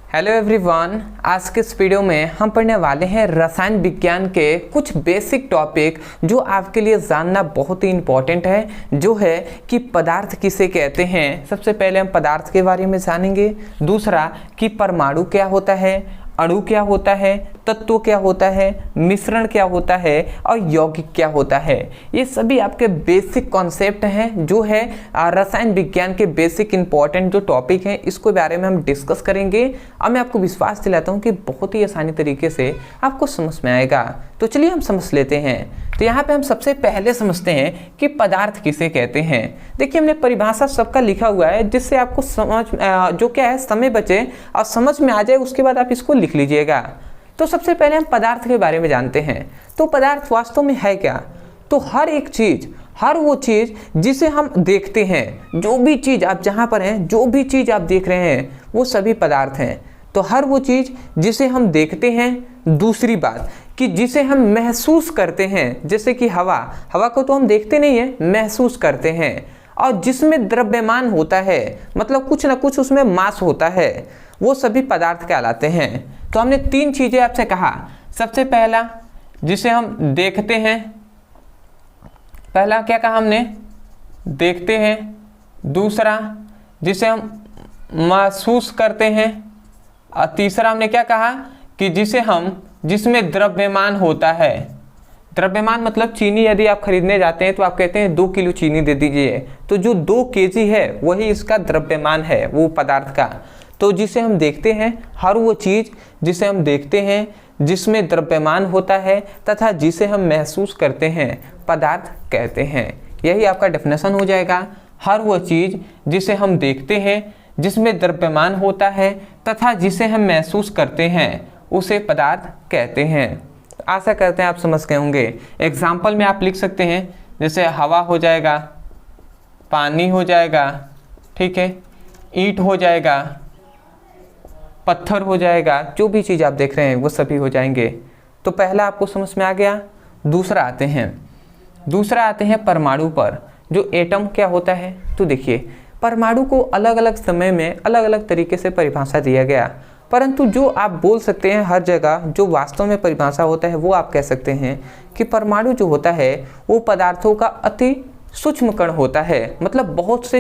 Hello everyone, आज के इस वीडियो में हम पढ़ने वाले हैं रसायन विज्ञान के कुछ बेसिक टॉपिक जो आपके लिए जानना बहुत ही इम्पोर्टेंट है, जो है कि पदार्थ किसे कहते हैं। सबसे पहले हम पदार्थ के बारे में जानेंगे, दूसरा कि परमाणु क्या होता है, अणु क्या होता है, तत्व क्या होता है, मिश्रण क्या होता है और यौगिक क्या होता है। ये सभी आपके बेसिक कॉन्सेप्ट हैं, जो है रसायन विज्ञान के बेसिक इंपॉर्टेंट जो टॉपिक हैं, इसके बारे में हम डिस्कस करेंगे। अब मैं आपको विश्वास दिलाता हूँ कि बहुत ही आसानी तरीके से आपको समझ में आएगा। तो चलिए हम समझ लेते हैं। तो यहाँ पे हम सबसे पहले समझते हैं कि पदार्थ किसे कहते हैं। देखिए, हमने परिभाषा सबका लिखा हुआ है, जिससे आपको समझ जो क्या है समय बचे और समझ में आ जाए, उसके बाद आप इसको लिख लीजिएगा। तो सबसे पहले हम पदार्थ के बारे में जानते हैं। तो पदार्थ वास्तव में है क्या? तो हर एक चीज, हर वो चीज जिसे हम देखते हैं, जो भी चीज आप जहाँ पर हैं, जो भी चीज आप देख रहे हैं, वो सभी पदार्थ हैं। तो हर वो चीज जिसे हम देखते हैं। दूसरी बात कि जिसे हम महसूस करते हैं, जैसे कि हवा, हवा को तो हम देखते नहीं है, महसूस करते हैं। और जिसमें द्रव्यमान होता है, मतलब कुछ ना कुछ उसमें मास होता है, वो सभी पदार्थ कहलाते हैं। तो हमने तीन चीजें आपसे कहा। सबसे पहला जिसे हम देखते हैं, पहला क्या कहा हमने? देखते हैं। दूसरा जिसे हम महसूस करते हैं, और तीसरा हमने क्या कहा कि जिसमें द्रव्यमान होता है। द्रव्यमान मतलब चीनी यदि आप खरीदने जाते हैं तो आप कहते हैं 2 किलो चीनी दे दीजिए, तो जो 2 केजी है वही इसका द्रव्यमान है, वो पदार्थ का। तो जिसे हम देखते हैं, हर वो चीज़ जिसे हम देखते हैं, जिसमें द्रव्यमान होता है तथा जिसे हम महसूस करते हैं, पदार्थ कहते हैं। यही आपका डेफिनेशन हो जाएगा। हर वो चीज़ जिसे हम देखते हैं, जिसमें द्रव्यमान होता है तथा जिसे हम महसूस करते हैं, उसे पदार्थ कहते हैं। आशा करते हैं आप समझ गए होंगे। एग्जाम्पल में आप लिख सकते हैं, जैसे हवा हो जाएगा, पानी हो जाएगा, ठीक है, ईंट हो जाएगा, पत्थर हो जाएगा, जो भी चीज़ आप देख रहे हैं वो सभी हो जाएंगे। तो पहला आपको समझ में आ गया। दूसरा आते हैं परमाणु पर, जो एटम क्या होता है। तो देखिए, परमाणु को अलग अलग समय में अलग अलग तरीके से परिभाषा दिया गया, परंतु जो आप बोल सकते हैं हर जगह जो वास्तव में परिभाषा होता है, वो आप कह सकते हैं कि परमाणु जो होता है वो पदार्थों का अति सूक्ष्म कण होता है। मतलब बहुत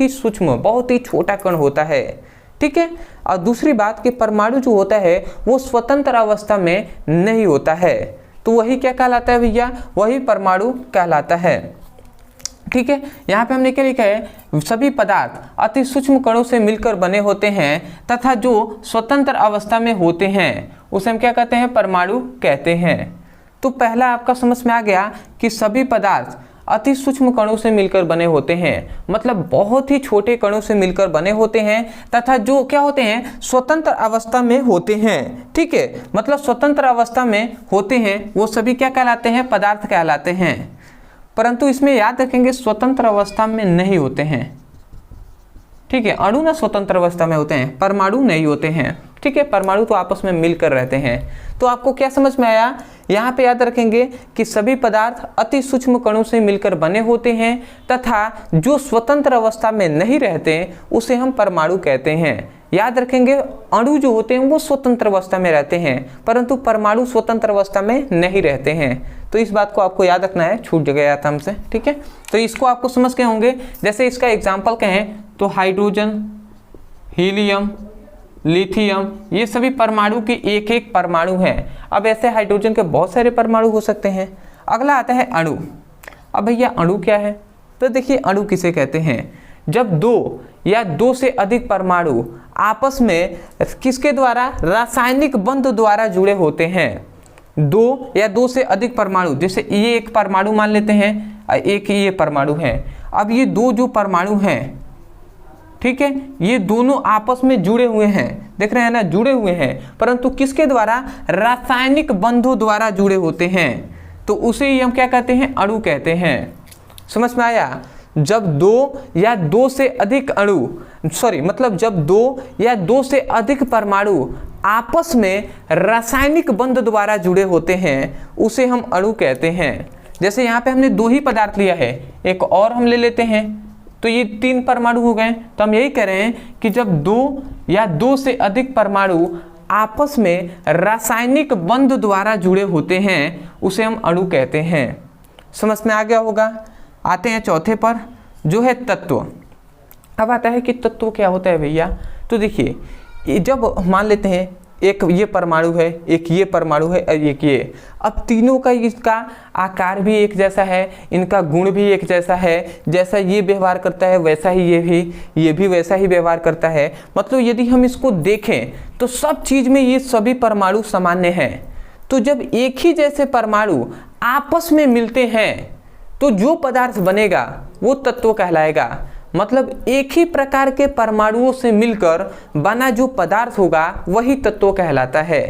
ही सूक्ष्म, बहुत ही छोटा कण होता है, ठीक है। और दूसरी बात कि परमाणु जो होता है वो स्वतंत्र अवस्था में नहीं होता है। तो वही क्या कहलाता है भैया? वही परमाणु कहलाता है, ठीक है। यहाँ पे हमने क्या लिखा है? सभी पदार्थ अति सूक्ष्म कणों से मिलकर बने होते हैं तथा जो स्वतंत्र अवस्था में होते हैं, उसे हम क्या कहते हैं? परमाणु कहते हैं। तो पहला आपका समझ में आ गया कि सभी पदार्थ अति सूक्ष्म कणों से मिलकर बने होते हैं, मतलब बहुत ही छोटे कणों से मिलकर बने होते हैं तथा जो क्या होते हैं? स्वतंत्र अवस्था में होते हैं, ठीक है। मतलब स्वतंत्र अवस्था में होते हैं, वो सभी क्या कहलाते हैं? पदार्थ कहलाते हैं। परंतु इसमें याद रखेंगे, स्वतंत्र अवस्था में नहीं होते हैं, ठीक है। अणु ना स्वतंत्र अवस्था में होते हैं, परमाणु नहीं होते हैं, ठीक है। परमाणु तो आपस में मिलकर रहते हैं। तो आपको क्या समझ में आया? यहाँ पे याद रखेंगे कि सभी पदार्थ अति सूक्ष्म कणों से मिलकर बने होते हैं तथा जो स्वतंत्र अवस्था में नहीं रहते उसे हम परमाणु कहते हैं। याद रखेंगे, अणु जो होते हैं वो स्वतंत्र अवस्था में रहते हैं, परंतु परमाणु स्वतंत्र अवस्था में नहीं रहते हैं। तो इस बात को आपको याद रखना है, छूट गया था हमसे, ठीक है। तो इसको आपको समझ के होंगे। जैसे इसका एग्जाम्पल कहें तो हाइड्रोजन, हीलियम, लिथियम, ये सभी परमाणु की एक एक परमाणु हैं। अब ऐसे हाइड्रोजन के बहुत सारे परमाणु हो सकते हैं। अगला आता है अणु। अब भैया अणु क्या है? तो देखिए, अणु किसे कहते हैं? जब 2 या 2 से अधिक परमाणु आपस में किसके द्वारा? रासायनिक बंध द्वारा जुड़े होते हैं। 2 या 2 से अधिक परमाणु, जैसे ये एक परमाणु मान लेते हैं, एक ये परमाणु है। अब ये 2 जो परमाणु हैं, ठीक है, ये दोनों आपस में जुड़े हुए हैं, देख रहे हैं ना, जुड़े हुए हैं, परंतु किसके द्वारा? रासायनिक बंधों द्वारा जुड़े होते हैं। तो उसे ही हम क्या कहते हैं? अणु कहते हैं। समझ में आया? जब 2 या 2 से अधिक जब 2 या 2 से अधिक परमाणु आपस में रासायनिक बंध द्वारा जुड़े होते हैं, उसे हम अणु कहते हैं। जैसे यहाँ पे हमने 2 ही पदार्थ लिया है, एक और हम ले लेते हैं, तो ये 3 परमाणु हो गए। तो हम यही कह रहे हैं कि जब 2 या 2 से अधिक परमाणु आपस में रासायनिक बंध द्वारा जुड़े होते हैं उसे हम अणु कहते हैं। समझ में आ गया होगा। आते हैं चौथे पर, जो है तत्व। अब आता है कि तत्व क्या होता है भैया। तो देखिए, जब मान लेते हैं एक ये परमाणु है, एक ये परमाणु है और एक ये, अब तीनों का इसका आकार भी एक जैसा है, इनका गुण भी एक जैसा है, जैसा ये व्यवहार करता है वैसा ही ये भी वैसा ही व्यवहार करता है। मतलब यदि हम इसको देखें तो सब चीज़ में ये सभी परमाणु सामान्य हैं। तो जब एक ही जैसे परमाणु आपस में मिलते हैं तो जो पदार्थ बनेगा वो तत्व कहलाएगा। मतलब एक ही प्रकार के परमाणुओं से मिलकर बना जो पदार्थ होगा वही तत्व कहलाता है।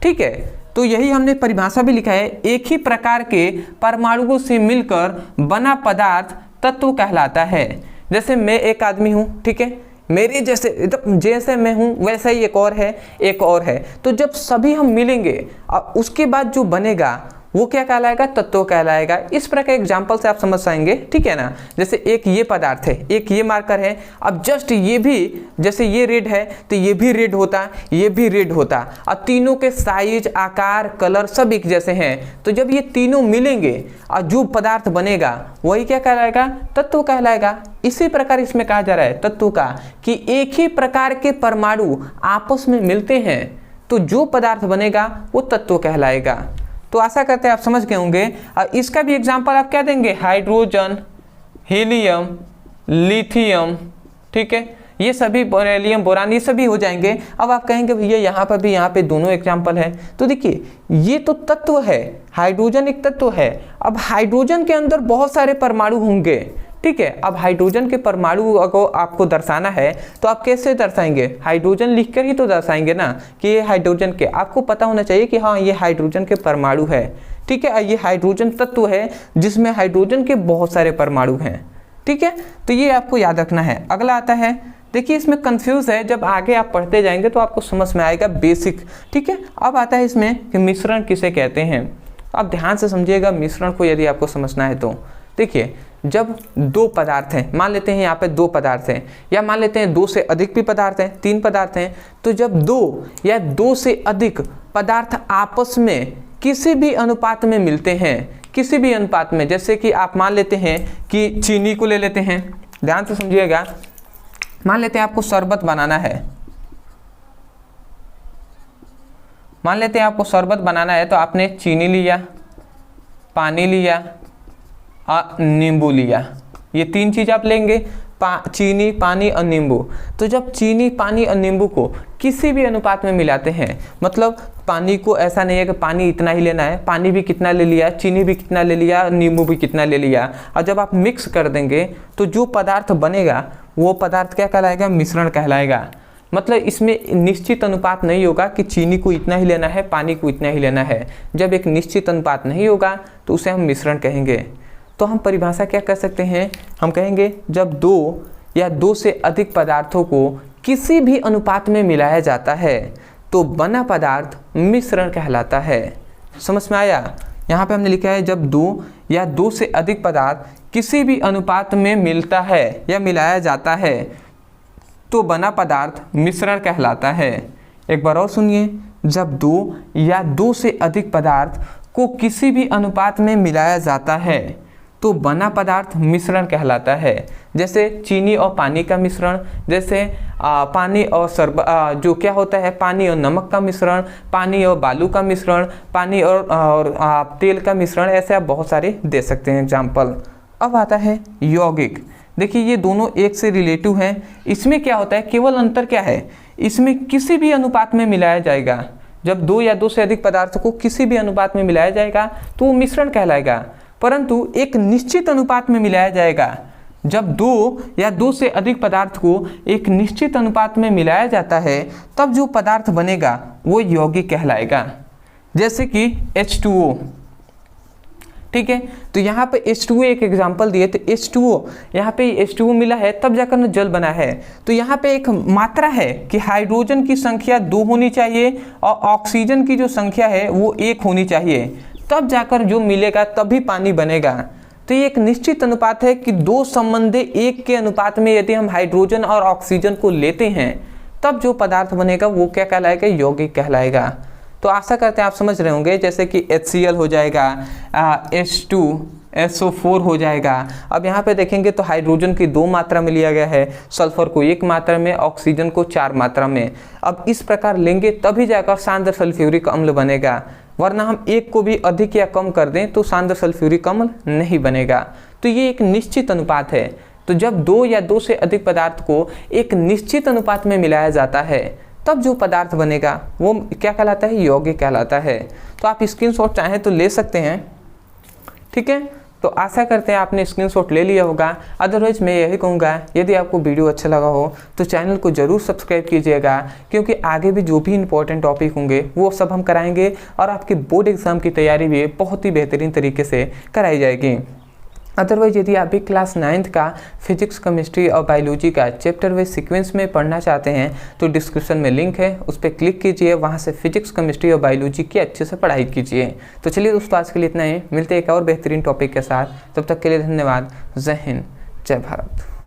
ठीक है, तो यही हमने परिभाषा भी लिखा है, एक ही प्रकार के परमाणुओं से मिलकर बना पदार्थ तत्व कहलाता है। जैसे मैं एक आदमी हूँ, ठीक है, मेरे जैसे मैं हूँ वैसा ही एक और है। तो जब सभी हम मिलेंगे और उसके बाद जो बनेगा वो क्या कहलाएगा, तत्व कहलाएगा। इस प्रकार एग्जाम्पल से आप समझ पाएंगे, ठीक है ना। जैसे एक ये पदार्थ है, एक ये मार्कर है, अब जस्ट ये भी, जैसे ये रेड है तो ये भी रेड होता, ये भी रेड होता, और तीनों के साइज, आकार, कलर सब एक जैसे हैं। तो जब ये तीनों मिलेंगे और जो पदार्थ बनेगा वही क्या कहलाएगा, तत्व कहलाएगा। इसी प्रकार इसमें कहा जा रहा है तत्व का कि एक ही प्रकार के परमाणु आपस में मिलते हैं तो जो पदार्थ बनेगा वो तत्व कहलाएगा। तो आशा करते हैं आप समझ गए होंगे। और इसका भी एग्जांपल आप क्या देंगे, हाइड्रोजन, हीलियम, लिथियम, ठीक है, ये सभी बेरिलियम, बोरान, ये सभी हो जाएंगे। अब आप कहेंगे भैया यहाँ पर भी, यहाँ पे दोनों एग्जांपल है। तो देखिए, ये तो तत्व है, हाइड्रोजन एक तत्व है। अब हाइड्रोजन के अंदर बहुत सारे परमाणु होंगे, ठीक है। अब हाइड्रोजन के परमाणु को आपको दर्शाना है तो आप कैसे दर्शाएंगे, हाइड्रोजन लिखकर ही तो दर्शाएंगे ना कि ये हाइड्रोजन के, आपको पता होना चाहिए कि हाँ ये हाइड्रोजन के परमाणु है, ठीक है। ये हाइड्रोजन तत्व है जिसमें हाइड्रोजन के बहुत सारे परमाणु हैं, ठीक है। तो ये आपको याद रखना है। अगला आता है, देखिए इसमें कंफ्यूज है, जब आगे आप पढ़ते जाएंगे तो आपको समझ में आएगा बेसिक, ठीक है। अब आता है इसमें कि मिश्रण किसे कहते हैं। आप ध्यान से समझिएगा मिश्रण को, यदि आपको समझना है तो। देखिए, जब 2 पदार्थ हैं, मान लेते हैं यहाँ पे 2 पदार्थ हैं, या मान लेते हैं 2 से अधिक भी पदार्थ हैं, 3 पदार्थ हैं, तो जब 2 या 2 से अधिक पदार्थ आपस में किसी भी अनुपात में मिलते हैं, किसी भी अनुपात में, जैसे कि आप मान लेते हैं कि चीनी को ले लेते हैं, ध्यान से समझिएगा। मान लेते हैं आपको शरबत बनाना है, मान लेते हैं आपको शरबत बनाना है, तो आपने चीनी लिया, पानी लिया और नींबू लिया। ये 3 चीज़ आप लेंगे, चीनी, पानी और नींबू। तो जब चीनी, पानी और नींबू को किसी भी अनुपात में मिलाते हैं, मतलब पानी को ऐसा नहीं है कि पानी इतना ही लेना है, पानी भी कितना ले लिया, चीनी भी कितना ले लिया, नींबू भी कितना ले लिया, और जब आप मिक्स कर देंगे तो जो पदार्थ बनेगा वो पदार्थ क्या कहलाएगा, मिश्रण कहलाएगा। मतलब इसमें निश्चित अनुपात नहीं होगा कि चीनी को इतना ही लेना है, पानी को इतना ही लेना है। जब एक निश्चित अनुपात नहीं होगा तो उसे हम मिश्रण कहेंगे। तो हम परिभाषा क्या कर सकते हैं, हम कहेंगे जब 2 या 2 से अधिक पदार्थों को किसी भी अनुपात में मिलाया जाता है तो बना पदार्थ मिश्रण कहलाता है। समझ में आया। यहाँ पे हमने लिखा है जब 2 या 2 से अधिक पदार्थ किसी भी अनुपात में मिलता है या मिलाया जाता है तो बना पदार्थ मिश्रण कहलाता है। एक बार और सुनिए, जब 2 या 2 से अधिक पदार्थ को किसी भी अनुपात में मिलाया जाता है तो बना पदार्थ मिश्रण कहलाता है। जैसे चीनी और पानी का मिश्रण, जैसे पानी और जो क्या होता है, पानी और नमक का मिश्रण, पानी और बालू का मिश्रण, पानी और तेल का मिश्रण, ऐसे आप बहुत सारे दे सकते हैं एग्जाम्पल। अब आता है यौगिक। देखिए ये दोनों एक से रिलेटिव हैं। इसमें क्या होता है, केवल अंतर क्या है, इसमें किसी भी अनुपात में मिलाया जाएगा। जब 2 या 2 से अधिक पदार्थों को किसी भी अनुपात में मिलाया जाएगा तो वो मिश्रण कहलाएगा, परंतु एक निश्चित अनुपात में मिलाया जाएगा। जब 2 या 2 से अधिक पदार्थ को एक निश्चित अनुपात में मिलाया जाता है तब जो पदार्थ बनेगा वो यौगिक कहलाएगा। जैसे कि H2O, ठीक है। तो यहाँ पे H2O एक एग्जाम्पल दिए, तो H2O, यहाँ पे H2O मिला है तब जाकर न जल बना है। तो यहाँ पे एक मात्रा है कि हाइड्रोजन की संख्या 2 होनी चाहिए और ऑक्सीजन की जो संख्या है वो 1 होनी चाहिए, तब जाकर जो मिलेगा तभी पानी बनेगा। तो ये एक निश्चित अनुपात है कि दो संबंधी एक के अनुपात में यदि हम हाइड्रोजन और ऑक्सीजन को लेते हैं तब जो पदार्थ बनेगा वो क्या कहलाएगा, यौगिक कहलाएगा। तो आशा करते हैं आप समझ रहे होंगे, जैसे कि HCl हो जाएगा, H2SO4 हो जाएगा। अब यहाँ पे देखेंगे तो हाइड्रोजन की 2 मात्रा में लिया गया है, सल्फर को 1 मात्रा में, ऑक्सीजन को 4 मात्रा में। अब इस प्रकार लेंगे तभी जाकर सांद्र सल्फ्यूरिक अम्ल बनेगा, वरना हम एक को भी अधिक या कम कर दें तो सांद्र सल्फ्यूरिक अम्ल नहीं बनेगा। तो ये एक निश्चित अनुपात है। तो जब 2 या 2 से अधिक पदार्थ को एक निश्चित अनुपात में मिलाया जाता है तब जो पदार्थ बनेगा वो क्या कहलाता है, यौगिक कहलाता है। तो आप स्क्रीनशॉट चाहें तो ले सकते हैं, ठीक है। तो आशा करते हैं आपने स्क्रीनशॉट ले लिया होगा। अदरवाइज मैं यही कहूँगा, यदि आपको वीडियो अच्छा लगा हो तो चैनल को ज़रूर सब्सक्राइब कीजिएगा, क्योंकि आगे भी जो भी इंपॉर्टेंट टॉपिक होंगे वो सब हम कराएंगे और आपके बोर्ड एग्जाम की तैयारी भी बहुत ही बेहतरीन तरीके से कराई जाएगी। अदरवाइज यदि आप भी क्लास 9th का फिजिक्स, केमिस्ट्री और बायोलॉजी का चैप्टर वाइज सीक्वेंस में पढ़ना चाहते हैं तो डिस्क्रिप्शन में लिंक है, उस पर क्लिक कीजिए, वहाँ से फिजिक्स, केमिस्ट्री और बायोलॉजी की अच्छे से पढ़ाई कीजिए। तो चलिए दोस्तों, आज के लिए इतना ही, मिलते हैं एक और बेहतरीन टॉपिक के साथ। तब तक के लिए धन्यवाद। जय हिंद, जय भारत।